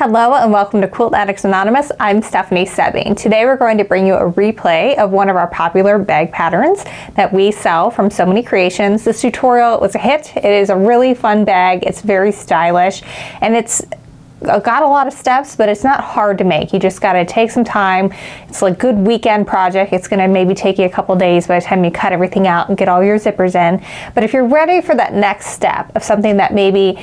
Hello and welcome to Quilt Addicts Anonymous. I'm Stephanie Soebbing. Today we're going to bring you a replay of one of our popular bag patterns that we sell from So Many Creations. This tutorial was a hit. It is a really fun bag. It's very stylish and it's got a lot of steps, but it's not hard to make. You just got to take some time. It's like a good weekend project. It's going to maybe take you a couple days by the time you cut everything out and get all your zippers in. But if you're ready for that next step of something that maybe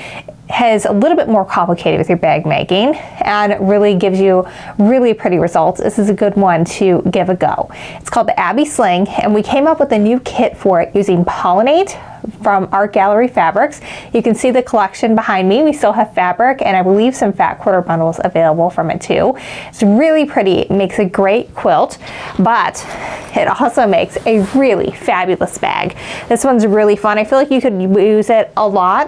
has a little bit more complicated with your bag making and really gives you really pretty results, this is a good one to give a go. It's called the Abby Sling, and we came up with a new kit for it using Pollinate from Art Gallery Fabrics. You can see the collection behind me. We still have fabric and I believe some fat quarter bundles available from it too. It's really pretty. It makes a great quilt, but it also makes a really fabulous bag. This one's really fun. I feel like you could use it a lot,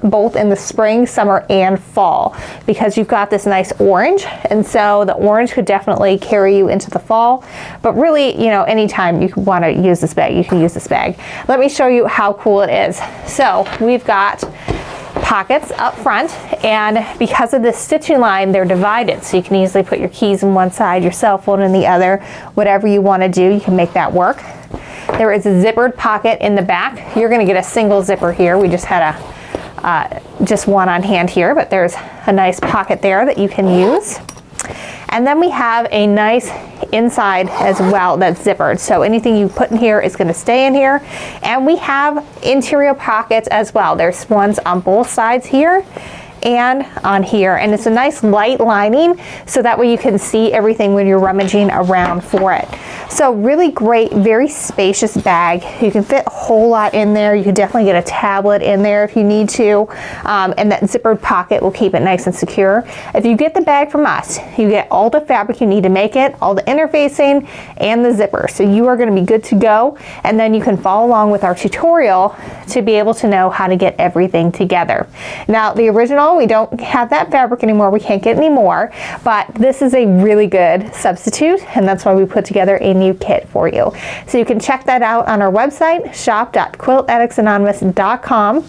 both in the spring, summer, and fall, because you've got this nice orange, and so the orange could definitely carry you into the fall. But really, you know, anytime you want to use this bag, you can use this bag. Let me show you how cool it is. So we've got pockets up front, and because of this stitching line, they're divided, so you can easily put your keys in one side, your cell phone in the other. Whatever you want to do, you can make that work. There is a zippered pocket in the back. You're going to get a single zipper here. We just had just one on hand here, but there's a nice pocket there that you can use. And then we have a nice inside as well that's zippered, so anything you put in here is going to stay in here. And we have interior pockets as well. There's ones on both sides here and on here, and it's a nice light lining so that way you can see everything when you're rummaging around for it. So really great, very spacious bag. You can fit a whole lot in there. You can definitely get a tablet in there if you need to, and that zippered pocket will keep it nice and secure. If you get the bag from us, you get all the fabric you need to make it, all the interfacing, and the zipper. So you are going to be good to go, and then you can follow along with our tutorial to be able to know how to get everything together. Now the original, we don't have that fabric anymore. We can't get any more, but this is a really good substitute, and that's why we put together a new kit for you. So you can check that out on our website, shop.quiltaddictsanonymous.com.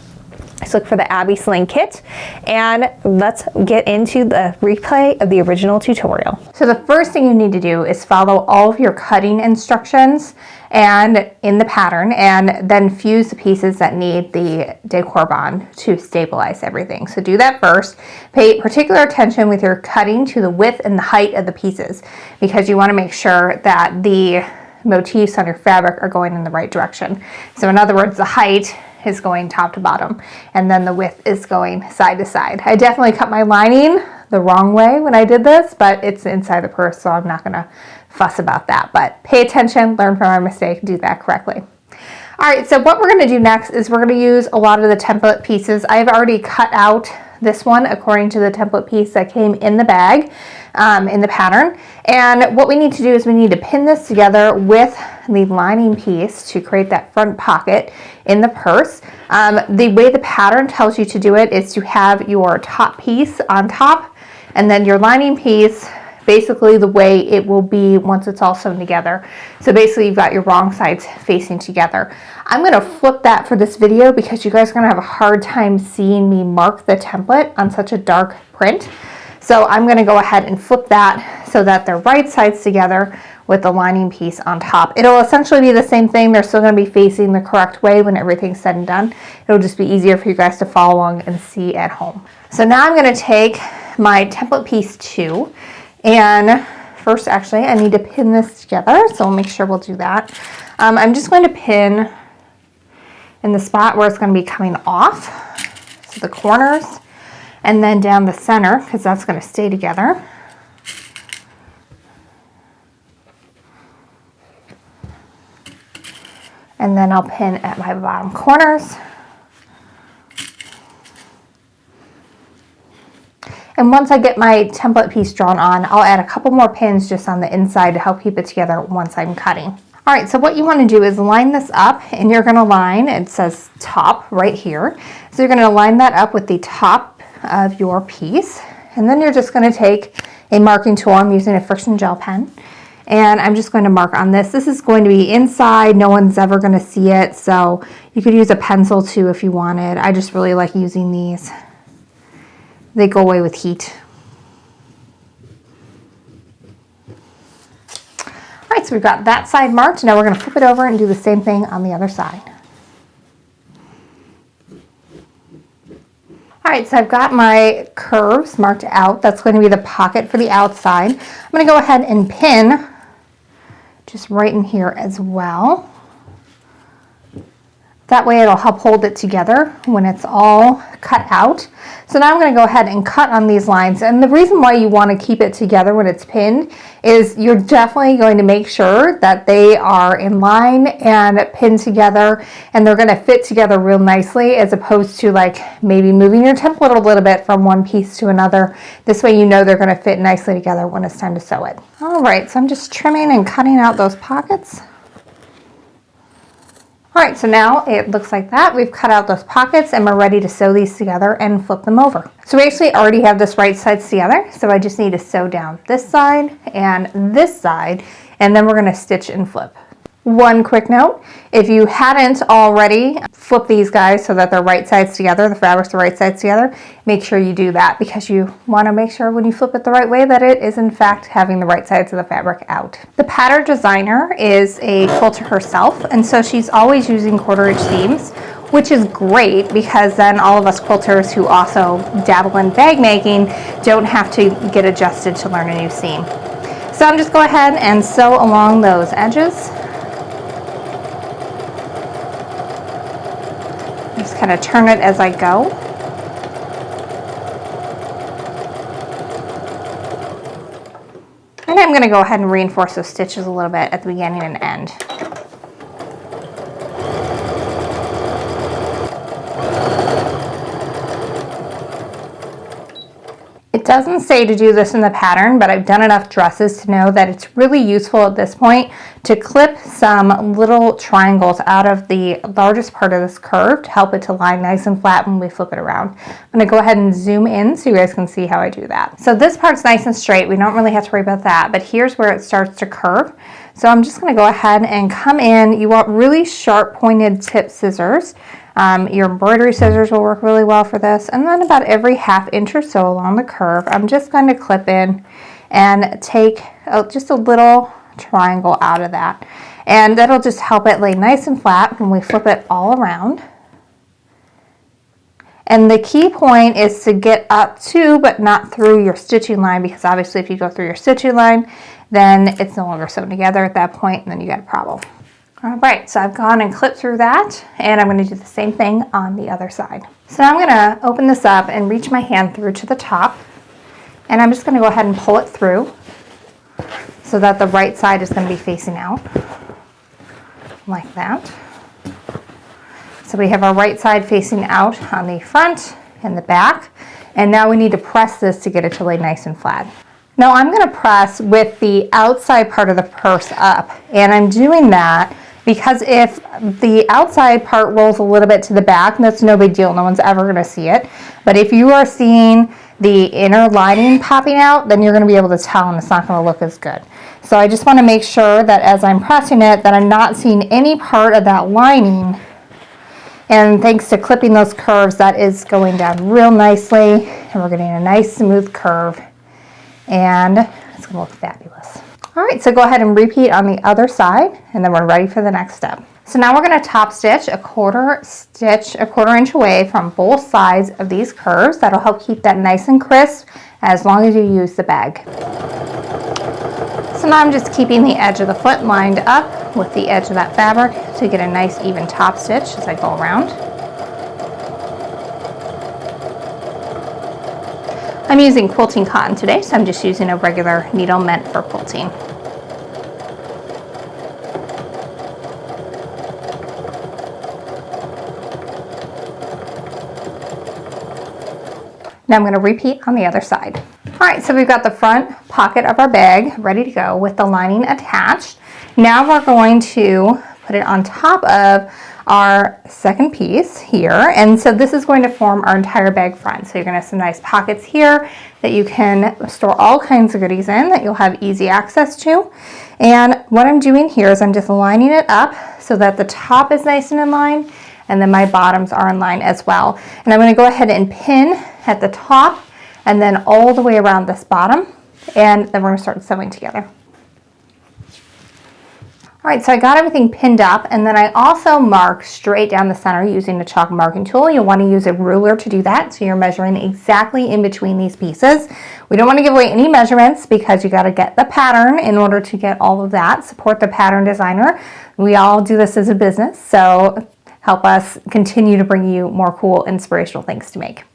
Just look for the Abby Sling kit, and let's get into the replay of the original tutorial. So the first thing you need to do is follow all of your cutting instructions and in the pattern, and then fuse the pieces that need the decor bond to stabilize everything. So do that first. Pay particular attention with your cutting to the width and the height of the pieces, because you want to make sure that the motifs on your fabric are going in the right direction. So in other words, the height is going top to bottom, and then the width is going side to side. I definitely cut my lining the wrong way when I did this, but it's inside the purse, so I'm not gonna fuss about that. But pay attention, learn from our mistake, do that correctly. All right, so what we're gonna do next is we're gonna use a lot of the template pieces. I've already cut out this one according to the template piece that came in the bag, in the pattern. And what we need to do is we need to pin this together with the lining piece to create that front pocket in the purse. The way the pattern tells you to do it is to have your top piece on top, and then your lining piece basically the way it will be once it's all sewn together. So basically you've got your wrong sides facing together. I'm going to flip that for this video because you guys are going to have a hard time seeing me mark the template on such a dark print. So I'm going to go ahead and flip that so that they're right sides together with the lining piece on top. It'll essentially be the same thing. They're still going to be facing the correct way when everything's said and done. It'll just be easier for you guys to follow along and see at home. So now I'm going to take my template piece 2, and first actually I need to pin this together, so we'll make sure we'll do that. I'm just going to pin in the spot where it's going to be coming off, so the corners, and then down the center, because that's going to stay together. And then I'll pin at my bottom corners. And once I get my template piece drawn on, I'll add a couple more pins just on the inside to help keep it together once I'm cutting. All right, so what you want to do is line this up, and you're going to line, it says top right here. So you're going to line that up with the top of your piece, and then you're just going to take a marking tool. I'm using a friction gel pen, and I'm just going to mark on this. This is going to be inside. No one's ever going to see it, so you could use a pencil too if you wanted. I just really like using these. They go away with heat. so we've got that side marked. Now we're going to flip it over and do the same thing on the other side. All right, so I've got my curves marked out. That's going to be the pocket for the outside. I'm going to go ahead and pin just right in here as well. That way it'll help hold it together when it's all cut out. So now I'm going to go ahead and cut on these lines. And the reason why you want to keep it together when it's pinned is you're definitely going to make sure that they are in line and pinned together, and they're going to fit together real nicely, as opposed to like maybe moving your template a little bit from one piece to another. This way you know they're going to fit nicely together when it's time to sew it. All right, so I'm just trimming and cutting out those pockets. All right, so now it looks like that. We've cut out those pockets and we're ready to sew these together and flip them over. So we actually already have this right sides together, so I just need to sew down this side and this side, and then we're gonna stitch and flip. One quick note, if you hadn't already flipped these guys so that they're right sides together, the fabric's the right sides together, make sure you do that, because you want to make sure when you flip it the right way that it is in fact having the right sides of the fabric out. The pattern designer is a quilter herself, and so she's always using 1/4 inch seams, which is great because then all of us quilters who also dabble in bag making don't have to get adjusted to learn a new seam. So I'm just go ahead and sew along those edges. Just kind of turn it as I go. And I'm going to go ahead and reinforce those stitches a little bit at the beginning and end. It doesn't say to do this in the pattern, but I've done enough dresses to know that it's really useful at this point to clip some little triangles out of the largest part of this curve to help it to lie nice and flat when we flip it around. I'm going to go ahead and zoom in so you guys can see how I do that. So this part's nice and straight. We don't really have to worry about that, but here's where it starts to curve. So I'm just going to go ahead and come in. You want really sharp pointed tip scissors. Your embroidery scissors will work really well for this. And then about every 1/2 inch or so along the curve, I'm just going to clip in and take just a little triangle out of that. And that'll just help it lay nice and flat when we flip it all around. And the key point is to get up to, but not through your stitching line, because obviously if you go through your stitching line, then it's no longer sewn together at that point, and then you got a problem. All right, so I've gone and clipped through that, and I'm going to do the same thing on the other side. So now I'm going to open this up and reach my hand through to the top, and I'm just going to go ahead and pull it through so that the right side is going to be facing out, like that. So we have our right side facing out on the front and the back, and now we need to press this to get it to lay nice and flat. Now I'm going to press with the outside part of the purse up, and I'm doing that because if the outside part rolls a little bit to the back, that's no big deal. No one's ever going to see it. But if you are seeing the inner lining popping out, then you're going to be able to tell, and it's not going to look as good. So I just want to make sure that as I'm pressing it, that I'm not seeing any part of that lining. And thanks to clipping those curves, that is going down real nicely, and we're getting a nice smooth curve, and it's going to look fabulous. All right, so go ahead and repeat on the other side, and then we're ready for the next step. So now we're going to top stitch a 1/4 inch away from both sides of these curves. That'll help keep that nice and crisp as long as you use the bag. So now I'm just keeping the edge of the foot lined up with the edge of that fabric to get a nice even top stitch as I go around. I'm using quilting cotton today, so I'm just using a regular needle meant for quilting. Now I'm going to repeat on the other side. All right, so we've got the front pocket of our bag ready to go with the lining attached. Now we're going to put it on top of our second piece here, and so this is going to form our entire bag front. So you're going to have some nice pockets here that you can store all kinds of goodies in that you'll have easy access to. And what I'm doing here is I'm just lining it up so that the top is nice and in line, and then my bottoms are in line as well. And I'm going to go ahead and pin at the top and then all the way around this bottom, and then we're going to start sewing together. All right, so I got everything pinned up, and then I also mark straight down the center using the chalk marking tool. You'll want to use a ruler to do that, so you're measuring exactly in between these pieces. We don't want to give away any measurements because you got to get the pattern in order to get all of that. Support the pattern designer. We all do this as a business, so help us continue to bring you more cool, inspirational things to make.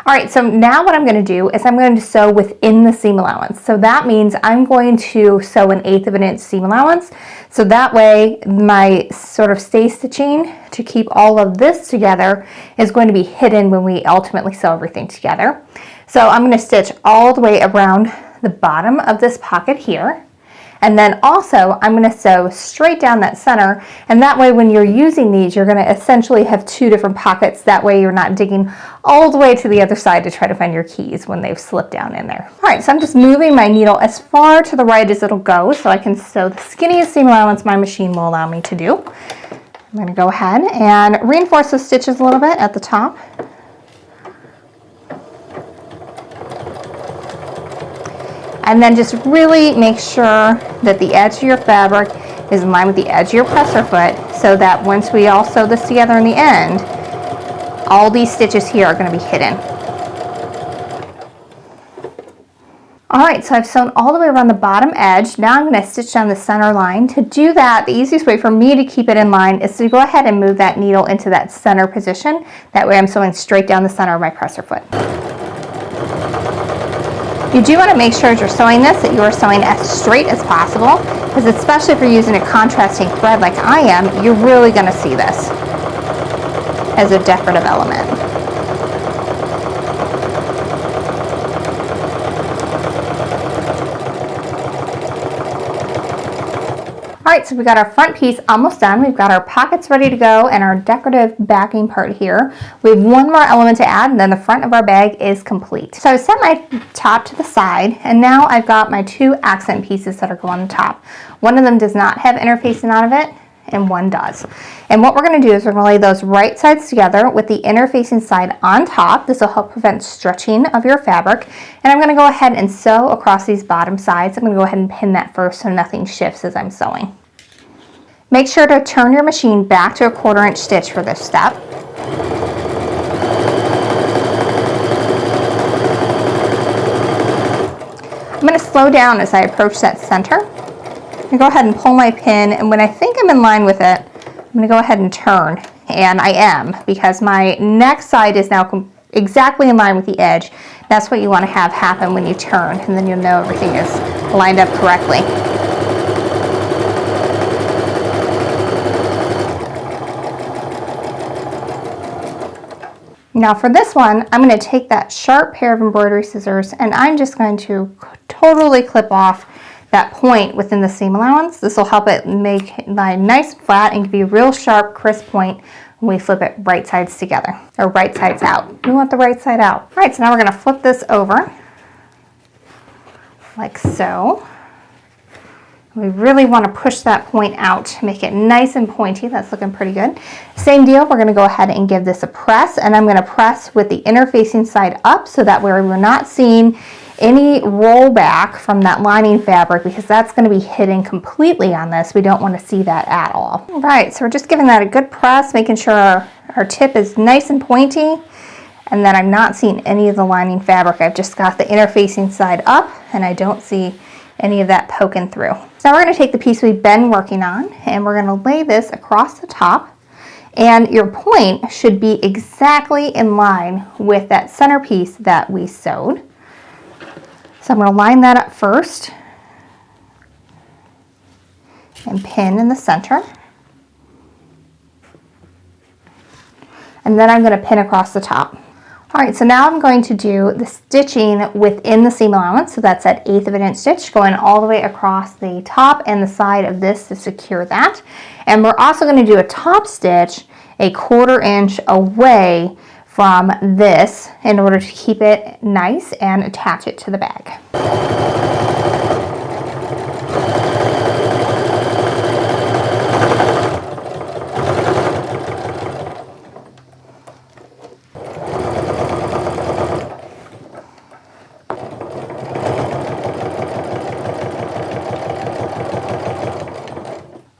All right, so now what I'm going to do is I'm going to sew within the seam allowance. So that means I'm going to sew 1/8 of an inch seam allowance. So that way my sort of stay stitching to keep all of this together is going to be hidden when we ultimately sew everything together. So I'm going to stitch all the way around the bottom of this pocket here. And then also I'm going to sew straight down that center, and that way when you're using these you're going to essentially have 2 different pockets. That way you're not digging all the way to the other side to try to find your keys when they've slipped down in there. All right, so I'm just moving my needle as far to the right as it'll go so I can sew the skinniest seam allowance my machine will allow me to do. I'm going to go ahead and reinforce the stitches a little bit at the top. And then just really make sure that the edge of your fabric is in line with the edge of your presser foot, so that once we all sew this together in the end, all these stitches here are going to be hidden. All right, so I've sewn all the way around the bottom edge. Now I'm going to stitch down the center line. To do that, the easiest way for me to keep it in line is to go ahead and move that needle into that center position. That way I'm sewing straight down the center of my presser foot. You do want to make sure as you're sewing this that you are sewing as straight as possible, because especially if you're using a contrasting thread like I am, you're really going to see this as a decorative element. All right, so we got our front piece almost done. We've got our pockets ready to go and our decorative backing part here. We have one more element to add, and then the front of our bag is complete. So I set my top to the side, and now I've got my 2 accent pieces that are going on the top. One of them does not have interfacing out of it, and one does. And what we're going to do is we're going to lay those right sides together with the interfacing side on top. This will help prevent stretching of your fabric. And I'm going to go ahead and sew across these bottom sides. I'm going to go ahead and pin that first so nothing shifts as I'm sewing. Make sure to turn your machine back to a 1/4 inch stitch for this step. I'm going to slow down as I approach that center. I'm going to go ahead and pull my pin, and when I think I'm in line with it, I'm going to go ahead and turn. And I am, because my next side is now exactly in line with the edge. That's what you want to have happen when you turn, and then you'll know everything is lined up correctly. Now for this one, I'm going to take that sharp pair of embroidery scissors, and I'm just going to totally clip off that point within the seam allowance. This will help it make it nice and flat and give you a real sharp, crisp point when we flip it right sides together, or right sides out. We want the right side out. All right, so now we're going to flip this over like so. We really want to push that point out, make it nice and pointy. That's looking pretty good. Same deal, we're going to go ahead and give this a press, and I'm going to press with the interfacing side up so that way we're not seeing any rollback from that lining fabric, because that's going to be hidden completely on this. We don't want to see that at all. All right, so we're just giving that a good press, making sure our tip is nice and pointy, and then I'm not seeing any of the lining fabric. I've just got the interfacing side up, and I don't see any of that poking through. So now we're going to take the piece we've been working on, and we're going to lay this across the top, and your point should be exactly in line with that center piece that we sewed. So I'm going to line that up first and pin in the center. And then I'm going to pin across the top. All right, so now I'm going to do the stitching within the seam allowance. So that's that 1/8 of an inch stitch going all the way across the top and the side of this to secure that. And we're also going to do a top stitch a 1/4 inch away from this in order to keep it nice and attach it to the bag.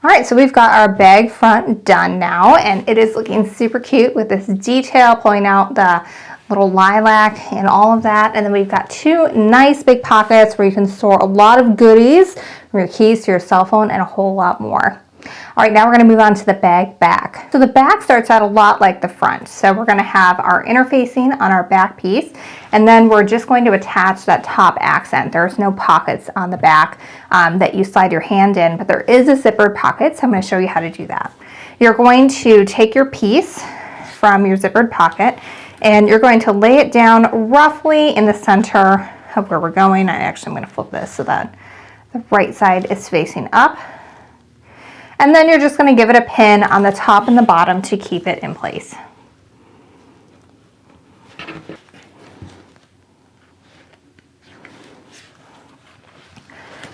All right, so we've got our bag front done now, and it is looking super cute with this detail pulling out the little lilac and all of that. And then we've got two nice big pockets where you can store a lot of goodies, from your keys to your cell phone and a whole lot more. All right, now we're going to move on to the bag back. So the back starts out a lot like the front. So we're going to have our interfacing on our back piece, and then we're just going to attach that top accent. There's no pockets on the back that you slide your hand in, but there is a zippered pocket, so I'm going to show you how to do that. You're going to take your piece from your zippered pocket, and you're going to lay it down roughly in the center of where we're going. I'm going to flip this so that the right side is facing up. And then you're just going to give it a pin on the top and the bottom to keep it in place.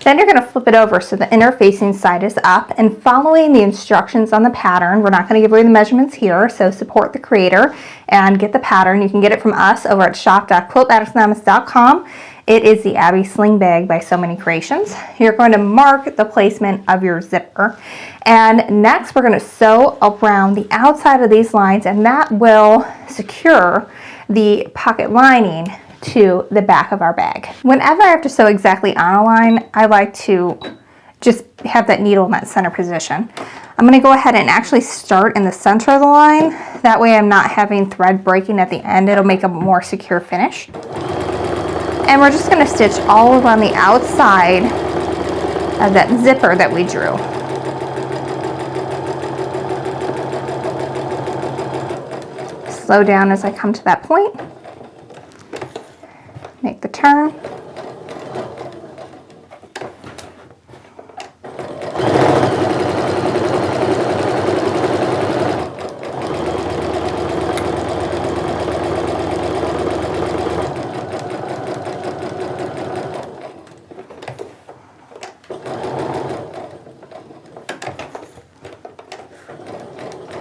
Then you're going to flip it over so the interfacing side is up, and following the instructions on the pattern. We're not going to give away the measurements here, so support the creator and get the pattern. You can get it from us over at shop.quiltaddictsanonymous.com. It is the Abby Sling Bag by So Many Creations. You're going to mark the placement of your zipper. And next we're going to sew around the outside of these lines, and that will secure the pocket lining to the back of our bag. Whenever I have to sew exactly on a line, I like to just have that needle in that center position. I'm going to go ahead and actually start in the center of the line. That way I'm not having thread breaking at the end. It'll make a more secure finish. And we're just going to stitch all around the outside of that zipper that we drew. Slow down as I come to that point. Make the turn.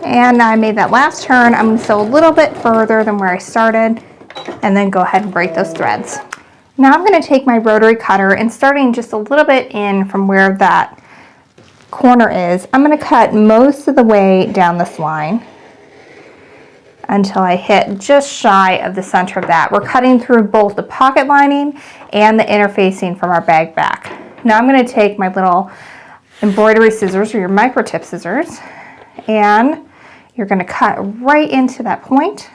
And now I made that last turn. I'm going to sew a little bit further than where I started, and then go ahead and break those threads. Now I'm going to take my rotary cutter, and starting just a little bit in from where that corner is, I'm going to cut most of the way down this line until I hit just shy of the center of that. We're cutting through both the pocket lining and the interfacing from our bag back. Now I'm going to take my little embroidery scissors, or your micro tip scissors, and you're going to cut right into that point,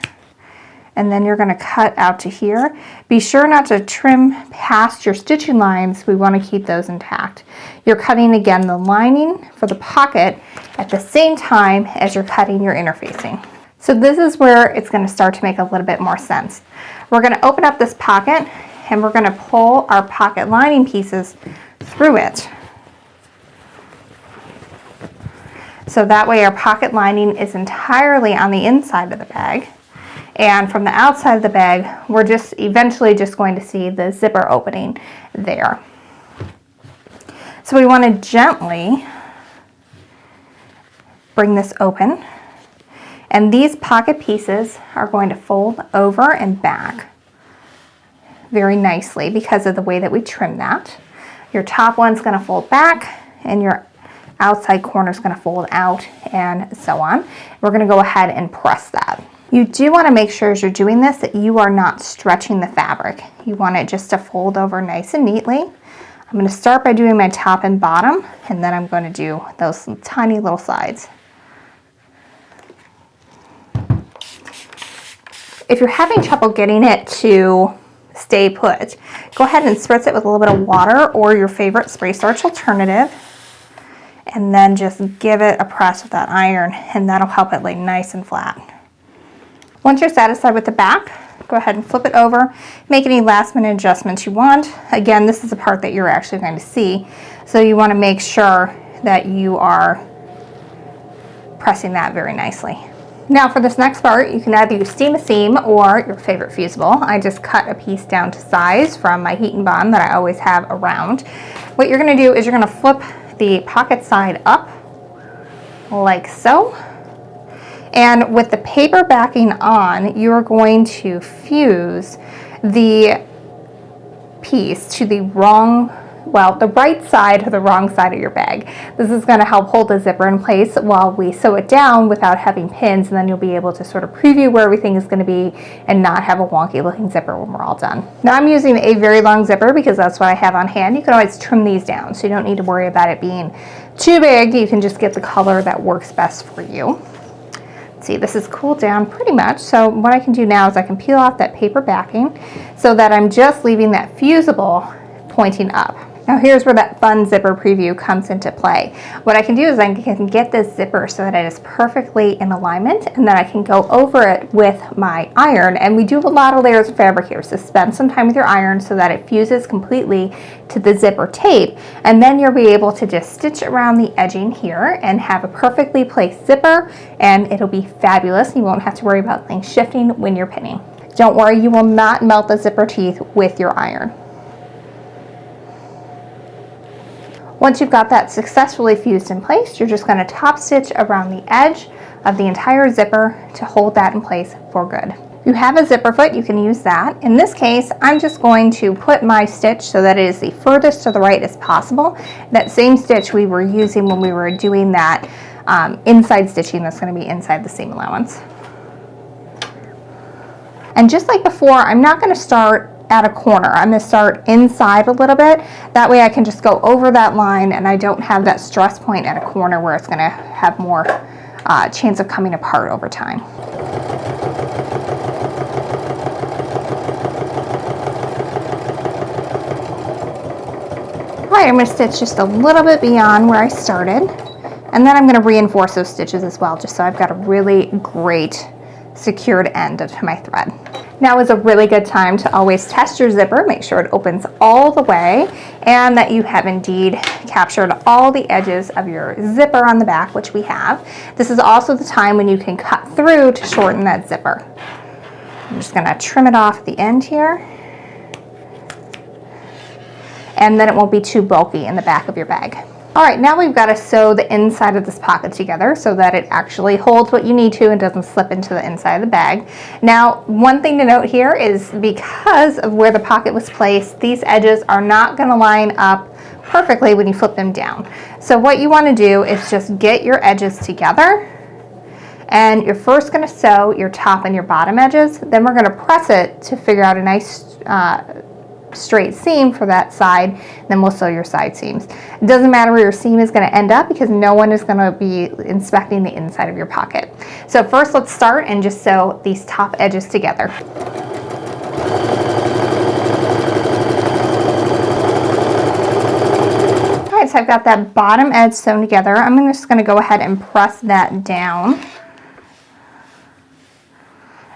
and then you're going to cut out to here. Be sure not to trim past your stitching lines. We want to keep those intact. You're cutting again the lining for the pocket at the same time as you're cutting your interfacing. So this is where it's going to start to make a little bit more sense. We're going to open up this pocket, and we're going to pull our pocket lining pieces through it. So that way our pocket lining is entirely on the inside of the bag. And from the outside of the bag, we're just eventually just going to see the zipper opening there. So we want to gently bring this open. And these pocket pieces are going to fold over and back very nicely because of the way that we trim that. Your top one's going to fold back, and your outside corner is going to fold out, and so on. We're going to go ahead and press that. You do want to make sure as you're doing this that you are not stretching the fabric. You want it just to fold over nice and neatly. I'm going to start by doing my top and bottom, and then I'm going to do those tiny little sides. If you're having trouble getting it to stay put, go ahead and spritz it with a little bit of water or your favorite spray starch alternative, and then just give it a press with that iron, and that'll help it lay nice and flat. Once you're satisfied with the back, go ahead and flip it over. Make any last minute adjustments you want. Again, this is the part that you're actually going to see, so you want to make sure that you are pressing that very nicely. Now for this next part, you can either use steam a seam or your favorite fusible. I just cut a piece down to size from my heat and bond that I always have around. What you're going to do is you're going to flip the pocket side up like so, and with the paper backing on, you're going to fuse the piece to the wrong well, the right side or the wrong side of your bag. This is going to help hold the zipper in place while we sew it down without having pins, and then you'll be able to sort of preview where everything is going to be and not have a wonky looking zipper when we're all done. Now I'm using a very long zipper because that's what I have on hand. You can always trim these down, so you don't need to worry about it being too big. You can just get the color that works best for you. See, this is cooled down pretty much, so what I can do now is I can peel off that paper backing so that I'm just leaving that fusible pointing up. Now here's where that fun zipper preview comes into play. What I can do is I can get this zipper so that it is perfectly in alignment, and then I can go over it with my iron. And we do have a lot of layers of fabric here, so spend some time with your iron so that it fuses completely to the zipper tape, and then you'll be able to just stitch around the edging here and have a perfectly placed zipper, and it'll be fabulous. You won't have to worry about things shifting when you're pinning. Don't worry, you will not melt the zipper teeth with your iron. Once you've got that successfully fused in place, you're just going to top stitch around the edge of the entire zipper to hold that in place for good. If you have a zipper foot, you can use that. In this case, I'm just going to put my stitch so that it is the furthest to the right as possible. That same stitch we were using when we were doing that inside stitching that's going to be inside the seam allowance. And just like before, I'm not going to start at a corner. I'm going to start inside a little bit. That way I can just go over that line and I don't have that stress point at a corner where it's going to have more chance of coming apart over time. Alright, I'm going to stitch just a little bit beyond where I started, and then I'm going to reinforce those stitches as well, just so I've got a really great secured end to my thread. Now is a really good time to always test your zipper, make sure it opens all the way and that you have indeed captured all the edges of your zipper on the back, which we have. This is also the time when you can cut through to shorten that zipper. I'm just going to trim it off at the end here, and then it won't be too bulky in the back of your bag. Alright, now we've got to sew the inside of this pocket together so that it actually holds what you need to and doesn't slip into the inside of the bag. Now, one thing to note here is because of where the pocket was placed, these edges are not going to line up perfectly when you flip them down. So what you want to do is just get your edges together, and you're first going to sew your top and your bottom edges. Then we're going to press it to figure out a nice straight seam for that side, then we'll sew your side seams. It doesn't matter where your seam is going to end up because no one is going to be inspecting the inside of your pocket. So first let's start and just sew these top edges together. Alright, so I've got that bottom edge sewn together. I'm just going to go ahead and press that down.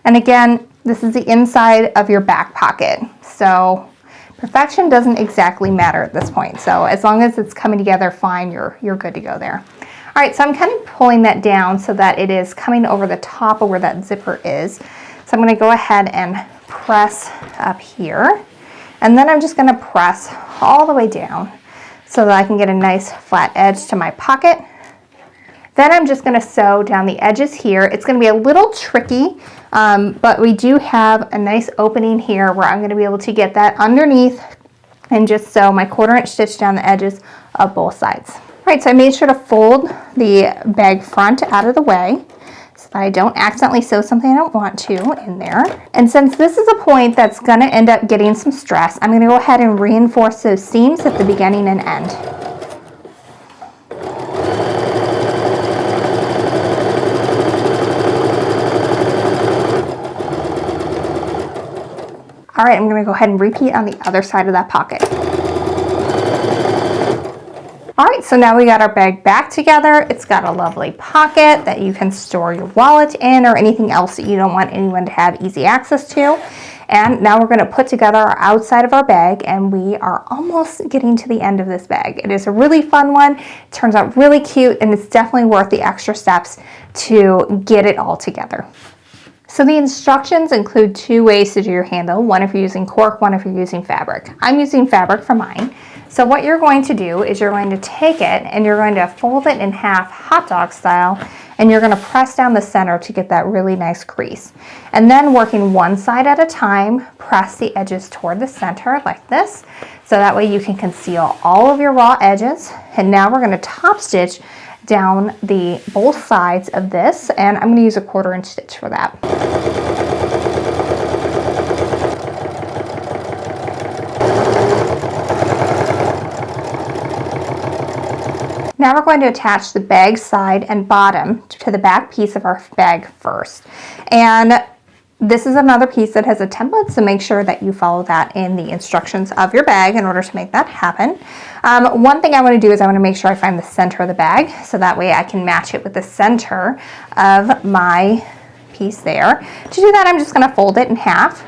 And again, this is the inside of your back pocket. So perfection doesn't exactly matter at this point. So as long as it's coming together fine, you're good to go there. All right, so I'm kind of pulling that down so that it is coming over the top of where that zipper is. So I'm going to go ahead and press up here. And then I'm just going to press all the way down so that I can get a nice flat edge to my pocket. Then I'm just going to sew down the edges here. It's going to be a little tricky, but we do have a nice opening here where I'm going to be able to get that underneath and just sew my 1/4 inch stitch down the edges of both sides. All right, so I made sure to fold the bag front out of the way so that I don't accidentally sew something I don't want to in there. And since this is a point that's going to end up getting some stress, I'm going to go ahead and reinforce those seams at the beginning and end. All right, I'm going to go ahead and repeat on the other side of that pocket. All right, so now we got our bag back together. It's got a lovely pocket that you can store your wallet in or anything else that you don't want anyone to have easy access to. And now we're going to put together our outside of our bag, and we are almost getting to the end of this bag. It is a really fun one. It turns out really cute, and it's definitely worth the extra steps to get it all together. So the instructions include 2 ways to do your handle, one if you're using cork, one if you're using fabric. I'm using fabric for mine. So what you're going to do is you're going to take it and you're going to fold it in half hot dog style and you're going to press down the center to get that really nice crease. And then working one side at a time, press the edges toward the center like this, so that way you can conceal all of your raw edges. And now we're going to top stitch down both sides of this, and I'm going to use a 1/4 inch stitch for that. Now we're going to attach the bag side and bottom to the back piece of our bag first. And this is another piece that has a template, so make sure that you follow that in the instructions of your bag in order to make that happen. One thing I want to do is I want to make sure I find the center of the bag, so that way I can match it with the center of my piece there. To do that, I'm just going to fold it in half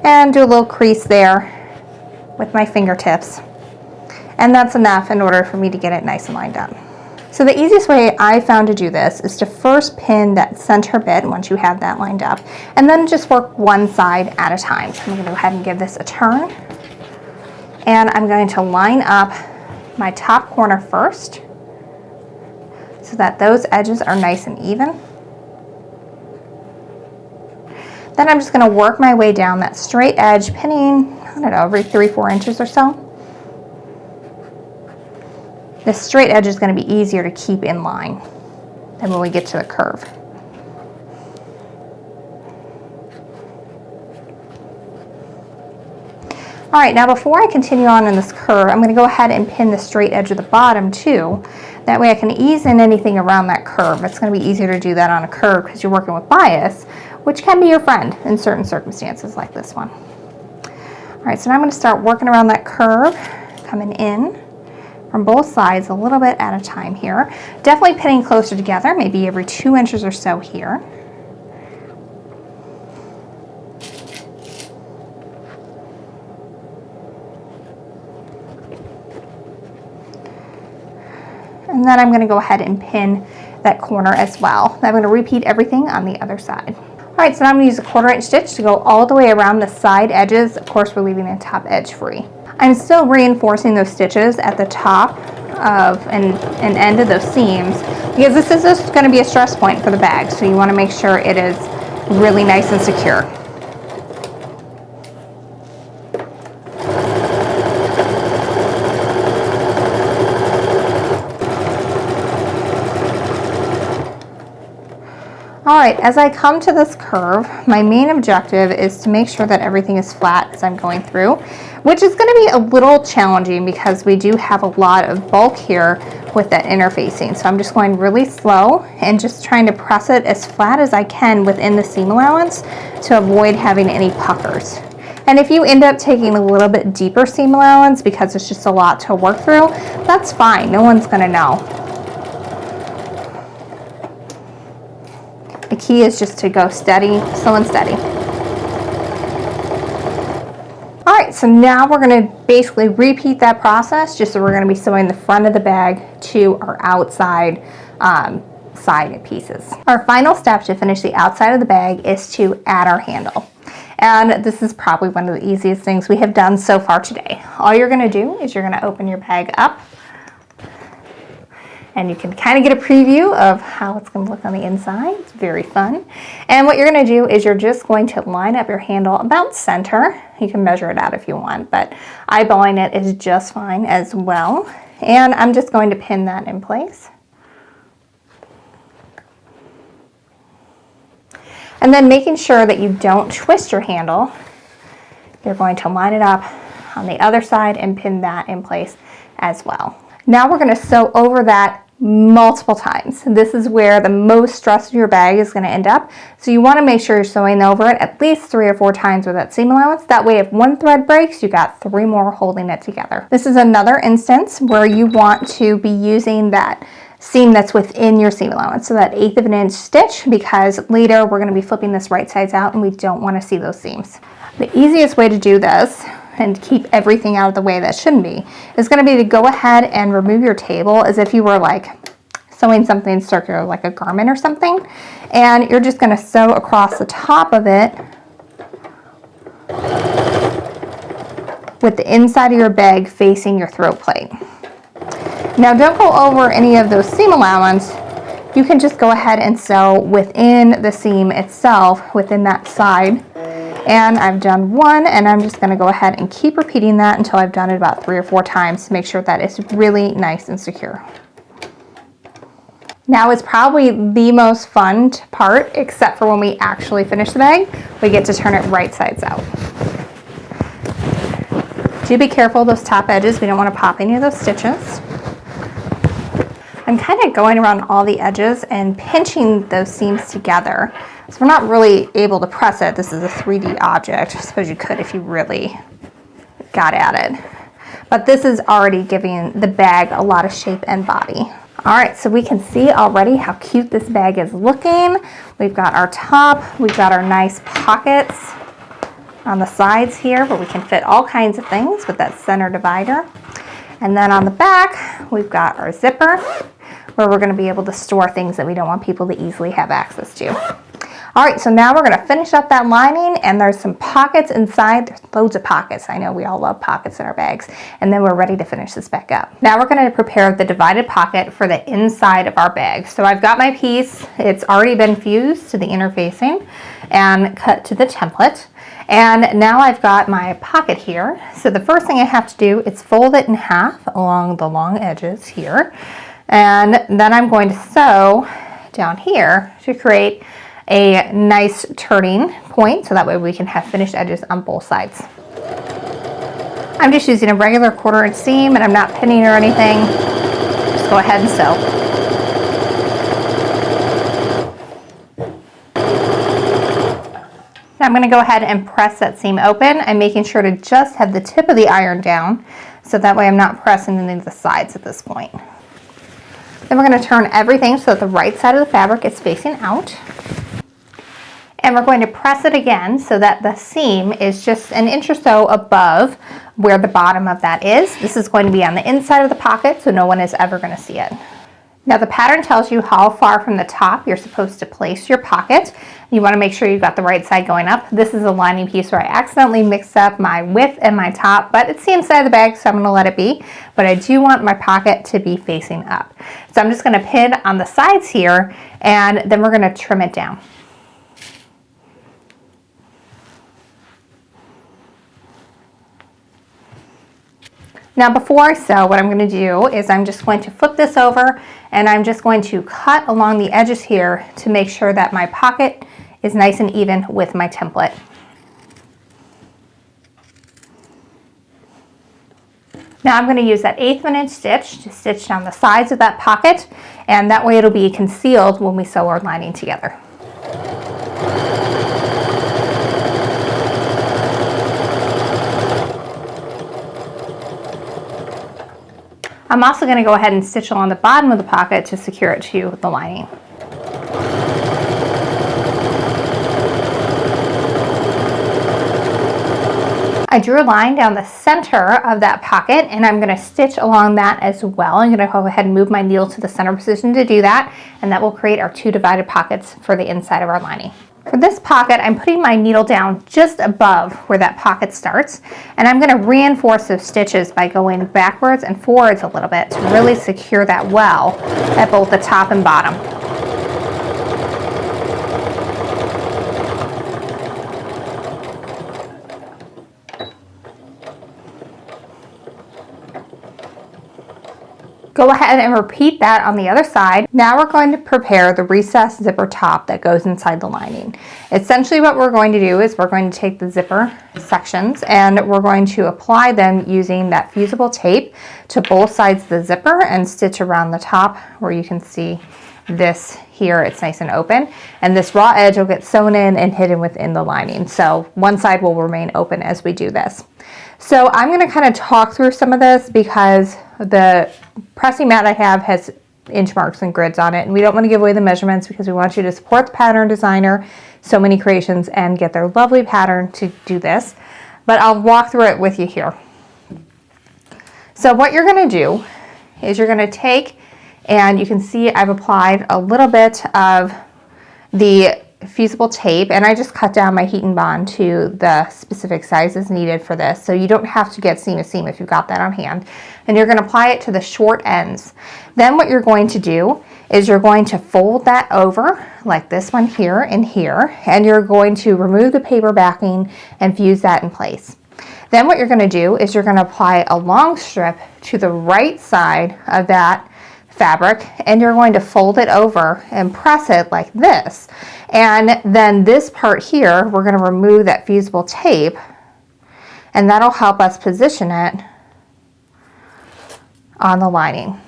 and do a little crease there with my fingertips. And that's enough in order for me to get it nice and lined up. So the easiest way I found to do this is to first pin that center bit once you have that lined up, and then just work one side at a time. So I'm going to go ahead and give this a turn. And I'm going to line up my top corner first so that those edges are nice and even. Then I'm just going to work my way down that straight edge, pinning, I don't know, every 3-4 inches or so. This straight edge is going to be easier to keep in line than when we get to the curve. All right, now before I continue on in this curve, I'm going to go ahead and pin the straight edge of the bottom too. That way I can ease in anything around that curve. It's going to be easier to do that on a curve because you're working with bias, which can be your friend in certain circumstances like this one. All right, so now I'm going to start working around that curve, coming in from both sides a little bit at a time here. Definitely pinning closer together, maybe every 2 inches or so here. And then I'm going to go ahead and pin that corner as well. Then I'm going to repeat everything on the other side. All right, so now I'm going to use a 1/4 inch stitch to go all the way around the side edges. Of course, we're leaving the top edge free. I'm still reinforcing those stitches at the top of an end of those seams because this is just going to be a stress point for the bag, so you want to make sure it is really nice and secure. All right, as I come to this curve, my main objective is to make sure that everything is flat as I'm going through, which is going to be a little challenging because we do have a lot of bulk here with that interfacing. So I'm just going really slow and just trying to press it as flat as I can within the seam allowance to avoid having any puckers. And if you end up taking a little bit deeper seam allowance because it's just a lot to work through, that's fine. No one's going to know. The key is just to go steady, slow and steady. All right, so now we're going to basically repeat that process, just so we're going to be sewing the front of the bag to our outside side pieces. Our final step to finish the outside of the bag is to add our handle. And this is probably one of the easiest things we have done so far today. All you're going to do is you're going to open your bag up, and you can kind of get a preview of how it's going to look on the inside. It's very fun. And what you're going to do is you're just going to line up your handle about center. You can measure it out if you want, but eyeballing it is just fine as well. And I'm just going to pin that in place. And then making sure that you don't twist your handle, you're going to line it up on the other side and pin that in place as well. Now we're going to sew over that multiple times. This is where the most stress of your bag is going to end up. So you want to make sure you're sewing over it at least 3 or 4 times with that seam allowance. That way if one thread breaks, you got 3 more holding it together. This is another instance where you want to be using that seam that's within your seam allowance, so that 1/8 of an inch stitch, because later we're going to be flipping this right sides out and we don't want to see those seams. The easiest way to do this and keep everything out of the way that shouldn't be is going to be to go ahead and remove your table as if you were like sewing something circular like a garment or something, and you're just going to sew across the top of it with the inside of your bag facing your throat plate. Now don't go over any of those seam allowance. You can just go ahead and sew within the seam itself, within that side. And I've done one, and I'm just gonna go ahead and keep repeating that until I've done it about 3 or 4 times to make sure that it's really nice and secure. Now is probably the most fun part, except for when we actually finish the bag. We get to turn it right sides out. Do be careful of those top edges. We don't want to pop any of those stitches. I'm kind of going around all the edges and pinching those seams together. So we're not really able to press it. This is a 3D object. I suppose you could if you really got at it. But this is already giving the bag a lot of shape and body. All right, so we can see already how cute this bag is looking. We've got our top, we've got our nice pockets on the sides here where we can fit all kinds of things with that center divider. And then on the back, we've got our zipper where we're gonna be able to store things that we don't want people to easily have access to. All right, so now we're gonna finish up that lining, and there's some pockets inside. There's loads of pockets. I know we all love pockets in our bags. And then we're ready to finish this back up. Now we're gonna prepare the divided pocket for the inside of our bag. So I've got my piece. It's already been fused to the interfacing and cut to the template. And now I've got my pocket here. So the first thing I have to do is fold it in half along the long edges here. And then I'm going to sew down here to create a nice turning point, so that way we can have finished edges on both sides. I'm just using a regular 1/4 inch seam, and I'm not pinning or anything. Just go ahead and sew. Now I'm going to go ahead and press that seam open. I'm making sure to just have the tip of the iron down, so that way I'm not pressing any of the sides at this point. Then we're going to turn everything so that the right side of the fabric is facing out. And we're going to press it again so that the seam is just an inch or so above where the bottom of that is. This is going to be on the inside of the pocket, so no one is ever going to see it. Now the pattern tells you how far from the top you're supposed to place your pocket. You want to make sure you've got the right side going up. This is a lining piece where I accidentally mixed up my width and my top, but it's the inside of the bag, so I'm going to let it be. But I do want my pocket to be facing up. So I'm just going to pin on the sides here, and then we're going to trim it down. Now before I sew, what I'm going to do is I'm just going to flip this over, and I'm just going to cut along the edges here to make sure that my pocket is nice and even with my template. Now I'm going to use that 1/8 of an inch stitch to stitch down the sides of that pocket, and that way it'll be concealed when we sew our lining together. I'm also going to go ahead and stitch along the bottom of the pocket to secure it to the lining. I drew a line down the center of that pocket, and I'm going to stitch along that as well. I'm going to go ahead and move my needle to the center position to do that, and that will create our 2 divided pockets for the inside of our lining. For this pocket, I'm putting my needle down just above where that pocket starts, and I'm going to reinforce those stitches by going backwards and forwards a little bit to really secure that well at both the top and bottom. Go ahead and repeat that on the other side. Now we're going to prepare the recessed zipper top that goes inside the lining. Essentially what we're going to do is we're going to take the zipper sections and we're going to apply them using that fusible tape to both sides of the zipper and stitch around the top where you can see this here, it's nice and open, and this raw edge will get sewn in and hidden within the lining. So one side will remain open as we do this. So I'm going to kind of talk through some of this because the pressing mat I have has inch marks and grids on it, and we don't want to give away the measurements because we want you to support the pattern designer, So Many Creations, and get their lovely pattern to do this. But I'll walk through it with you here. So what you're going to do is you're going to take, and you can see I've applied a little bit of the fusible tape, and I just cut down my heat and bond to the specific sizes needed for this, so you don't have to get seam to seam if you've got that on hand. And you're going to apply it to the short ends. Then what you're going to do is you're going to fold that over like this one here and here, and you're going to remove the paper backing and fuse that in place. Then what you're going to do is you're going to apply a long strip to the right side of that fabric, and you're going to fold it over and press it like this. And then this part here, we're going to remove that fusible tape, and that'll help us position it on the lining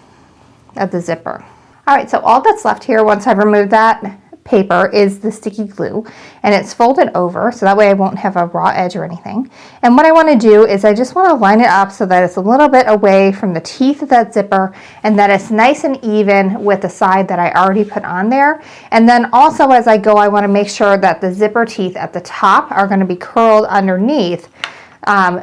of the zipper. All right, so all that's left here once I've removed that paper is the sticky glue, and it's folded over so that way I won't have a raw edge or anything. And what I want to do is I just want to line it up so that it's a little bit away from the teeth of that zipper and that it's nice and even with the side that I already put on there. And then also as I go, I want to make sure that the zipper teeth at the top are going to be curled underneath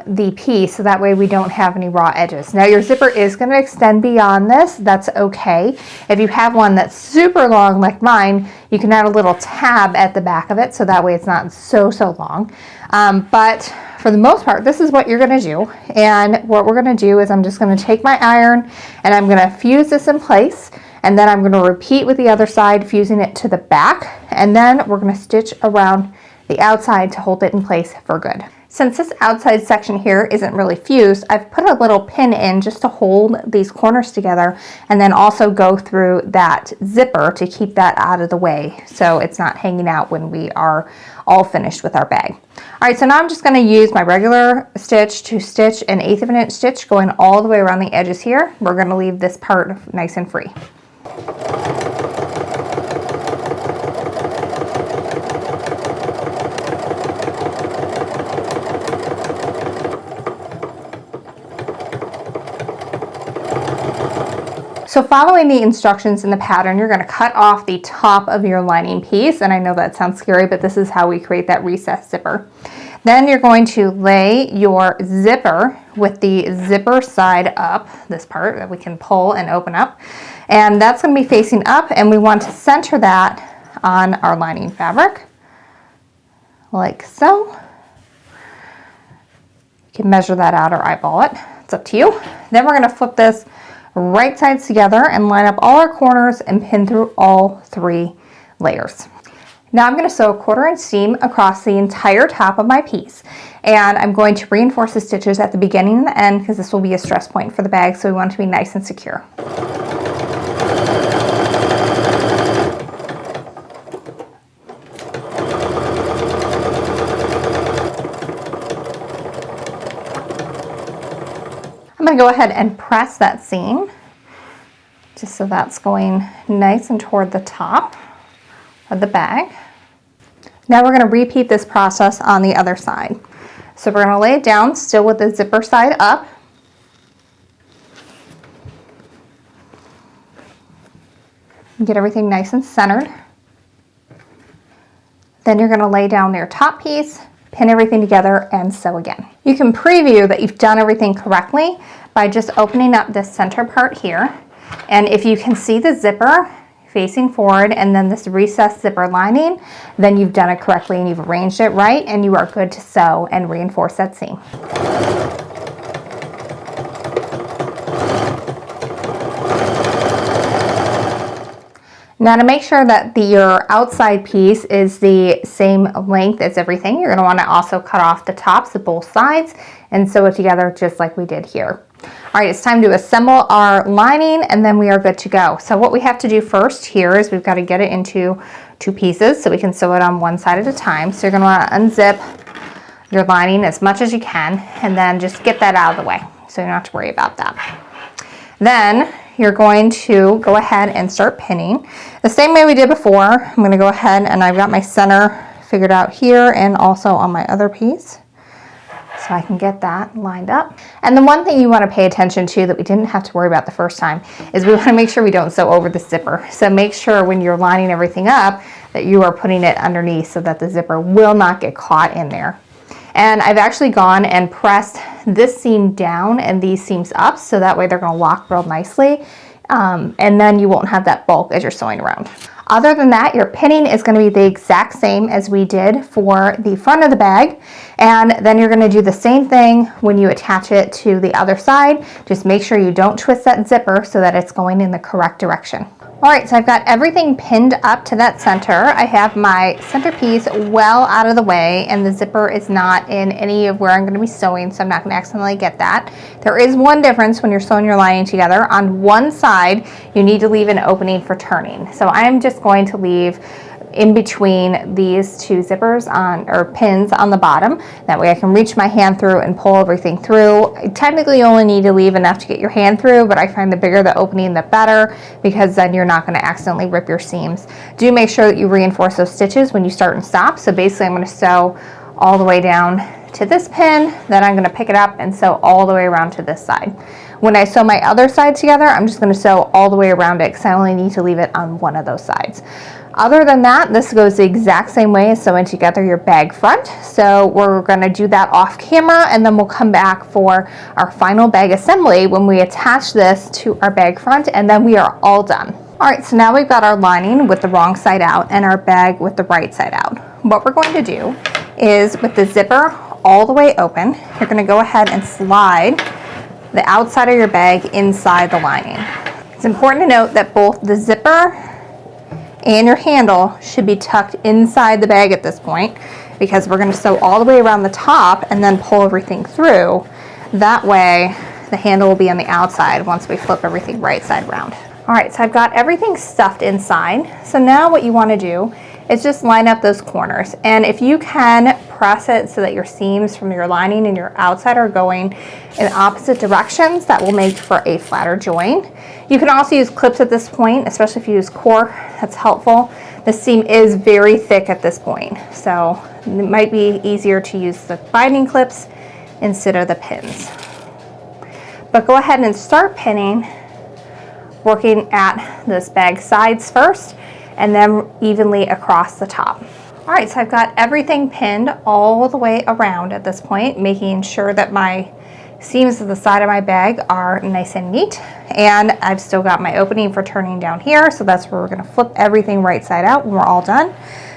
the piece, so that way we don't have any raw edges. Now your zipper is going to extend beyond this. That's okay. If you have one that's super long like mine, you can add a little tab at the back of it, so that way it's not so long. But for the most part, this is what you're going to do. And what we're going to do is I'm just going to take my iron and I'm going to fuse this in place, and then I'm going to repeat with the other side, fusing it to the back, and then we're going to stitch around the outside to hold it in place for good. Since this outside section here isn't really fused, I've put a little pin in just to hold these corners together, and then also go through that zipper to keep that out of the way so it's not hanging out when we are all finished with our bag. All right, so now I'm just going to use my regular stitch to stitch an 1/8 of an inch stitch going all the way around the edges here. We're going to leave this part nice and free. So following the instructions in the pattern, you're going to cut off the top of your lining piece. And I know that sounds scary, but this is how we create that recessed zipper. Then you're going to lay your zipper with the zipper side up, this part that we can pull and open up. And that's going to be facing up, and we want to center that on our lining fabric, like so. You can measure that out or eyeball it. It's up to you. Then we're going to flip this right sides together and line up all our corners and pin through all 3 layers. Now I'm going to sew a 1/4 inch seam across the entire top of my piece, and I'm going to reinforce the stitches at the beginning and the end because this will be a stress point for the bag, so we want it to be nice and secure. I'm going to go ahead and press that seam just so that's going nice and toward the top of the bag. Now we're going to repeat this process on the other side. So we're going to lay it down still with the zipper side up. Get everything nice and centered. Then you're going to lay down your top piece, pin everything together, and sew again. You can preview that you've done everything correctly by just opening up this center part here. And if you can see the zipper facing forward and then this recessed zipper lining, then you've done it correctly and you've arranged it right, and you are good to sew and reinforce that seam. Now to make sure that your outside piece is the same length as everything, you're going to want to also cut off the tops of both sides and sew it together just like we did here. All right, it's time to assemble our lining, and then we are good to go. So what we have to do first here is we've got to get it into 2 pieces so we can sew it on one side at a time. So you're going to want to unzip your lining as much as you can, and then just get that out of the way so you don't have to worry about that. Then you're going to go ahead and start pinning the same way we did before. I'm going to go ahead and I've got my center figured out here and also on my other piece, so I can get that lined up. And the one thing you want to pay attention to that we didn't have to worry about the first time is we want to make sure we don't sew over the zipper. So make sure when you're lining everything up that you are putting it underneath so that the zipper will not get caught in there. And I've actually gone and pressed this seam down and these seams up so that way they're going to lock real nicely and then you won't have that bulk as you're sewing around. Other than that, your pinning is going to be the exact same as we did for the front of the bag, and then you're going to do the same thing when you attach it to the other side. Just make sure you don't twist that zipper so that it's going in the correct direction. All right, so I've got everything pinned up to that center. I have my centerpiece well out of the way, and the zipper is not in any of where I'm going to be sewing, so I'm not going to accidentally get that. There is one difference when you're sewing your lining together. On one side, you need to leave an opening for turning. So I'm just going to leave in between these two zippers or pins on the bottom. That way I can reach my hand through and pull everything through. Technically you only need to leave enough to get your hand through, but I find the bigger the opening the better, because then you're not going to accidentally rip your seams. Do make sure that you reinforce those stitches when you start and stop. So basically I'm going to sew all the way down to this pin, then I'm going to pick it up and sew all the way around to this side. When I sew my other side together, I'm just going to sew all the way around it because I only need to leave it on one of those sides. Other than that, this goes the exact same way as sewing together your bag front. So we're going to do that off camera, and then we'll come back for our final bag assembly when we attach this to our bag front, and then we are all done. All right, so now we've got our lining with the wrong side out and our bag with the right side out. What we're going to do is, with the zipper all the way open, you're going to go ahead and slide the outside of your bag inside the lining. It's important to note that both the zipper and your handle should be tucked inside the bag at this point, because we're going to sew all the way around the top and then pull everything through. That way the handle will be on the outside once we flip everything right side around. All right, so I've got everything stuffed inside. So now what you want to do is just line up those corners, and if you can, press it so that your seams from your lining and your outside are going in opposite directions. That will make for a flatter join. You can also use clips at this point, especially if you use core. That's helpful. The seam is very thick at this point, so it might be easier to use the binding clips instead of the pins. But go ahead and start pinning, working at this bag sides first, and then evenly across the top. All right, so I've got everything pinned all the way around at this point, making sure that my seams of the side of my bag are nice and neat. And I've still got my opening for turning down here, so that's where we're gonna flip everything right side out when we're all done.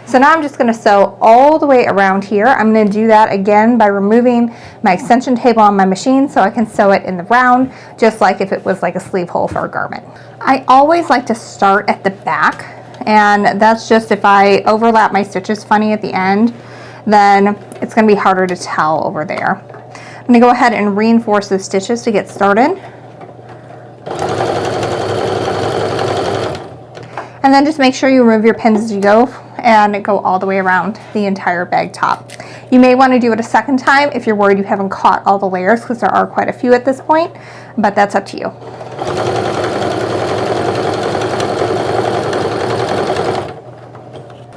So now I'm just gonna sew all the way around here. I'm gonna do that again by removing my extension table on my machine so I can sew it in the round, just like if it was like a sleeve hole for a garment. I always like to start at the back, and that's just if I overlap my stitches funny at the end, then it's going to be harder to tell over there. I'm going to go ahead and reinforce the stitches to get started. And then just make sure you remove your pins as you go and go all the way around the entire bag top. You may want to do it a second time if you're worried you haven't caught all the layers, because there are quite a few at this point, but that's up to you.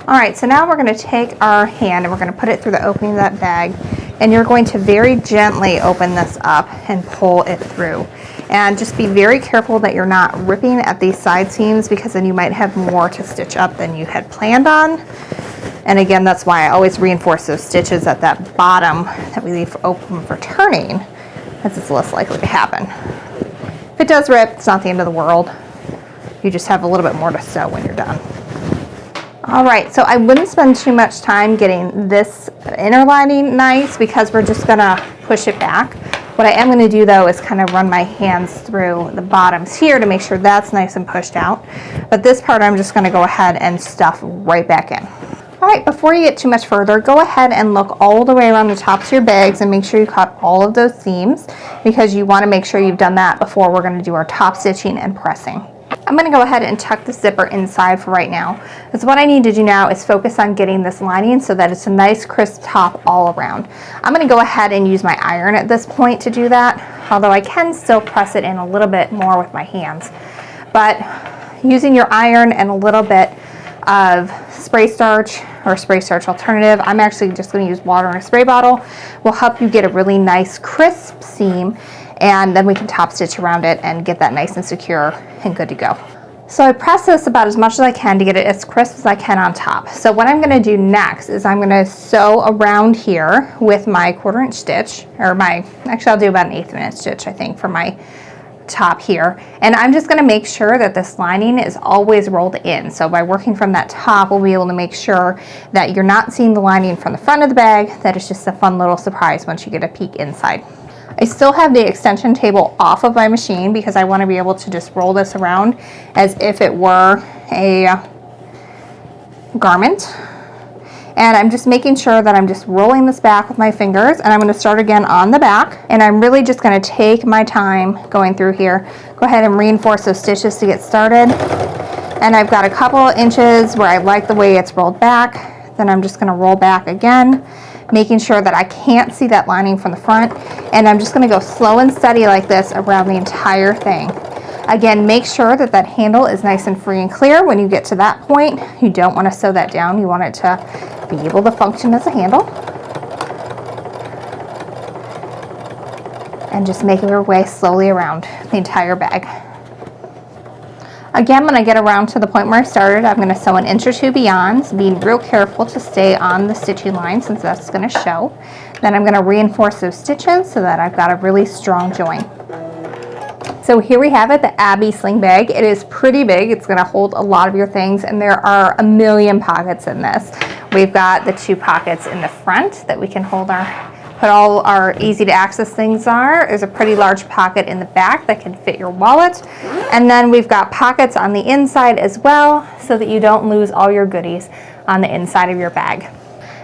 All right, so now we're going to take our hand and we're going to put it through the opening of that bag, and you're going to very gently open this up and pull it through. And just be very careful that you're not ripping at these side seams, because then you might have more to stitch up than you had planned on. And again, that's why I always reinforce those stitches at that bottom that we leave open for turning, as it's less likely to happen. If it does rip, it's not the end of the world. You just have a little bit more to sew when you're done. All right, so I wouldn't spend too much time getting this inner lining nice, because we're just gonna push it back. What I am gonna do though is kind of run my hands through the bottoms here to make sure that's nice and pushed out. But this part I'm just gonna go ahead and stuff right back in. All right, before you get too much further, go ahead and look all the way around the tops of your bags and make sure you cut all of those seams, because you wanna make sure you've done that before we're gonna do our top stitching and pressing. I'm going to go ahead and tuck the zipper inside for right now, because what I need to do now is focus on getting this lining so that it's a nice crisp top all around. I'm going to go ahead and use my iron at this point to do that, although I can still press it in a little bit more with my hands. But using your iron and a little bit of spray starch or spray starch alternative, I'm actually just going to use water in a spray bottle, will help you get a really nice crisp seam, and then we can top stitch around it and get that nice and secure and good to go. So I press this about as much as I can to get it as crisp as I can on top. So what I'm going to do next is I'm going to sew around here with my 1/4 inch stitch, or actually I'll do about an 1/8 inch stitch I think for my top here, and I'm just going to make sure that this lining is always rolled in. So by working from that top, we'll be able to make sure that you're not seeing the lining from the front of the bag, that it's just a fun little surprise once you get a peek inside. I still have the extension table off of my machine because I want to be able to just roll this around as if it were a garment. And I'm just making sure that I'm just rolling this back with my fingers, and I'm going to start again on the back, and I'm really just going to take my time going through here. Go ahead and reinforce those stitches to get started. And I've got a couple of inches where I like the way it's rolled back. Then I'm just going to roll back again, making sure that I can't see that lining from the front, and I'm just going to go slow and steady like this around the entire thing. Again, make sure that that handle is nice and free and clear when you get to that point. You don't want to sew that down. You want it to be able to function as a handle. And just make your way slowly around the entire bag. Again, when I get around to the point where I started, I'm going to sew an inch or two beyond, being real careful to stay on the stitching line since that's going to show. Then I'm going to reinforce those stitches so that I've got a really strong join. So here we have it, the Abby Sling Bag. It is pretty big. It's going to hold a lot of your things, and there are a million pockets in this. We've got the 2 pockets in the front that we can hold put all our easy to access things are. There's a pretty large pocket in the back that can fit your wallet. And then we've got pockets on the inside as well so that you don't lose all your goodies on the inside of your bag.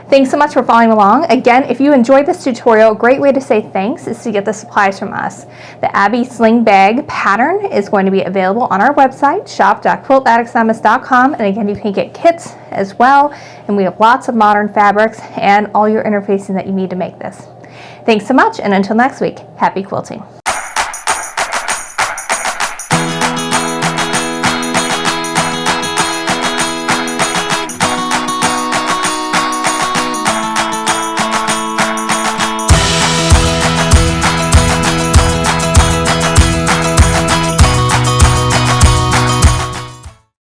Thanks so much for following along. Again, if you enjoyed this tutorial, a great way to say thanks is to get the supplies from us. The Abby Sling Bag pattern is going to be available on our website, shop.quiltaddictsanonymous.com, and again, you can get kits as well, and we have lots of modern fabrics and all your interfacing that you need to make this. Thanks so much, and until next week, happy quilting.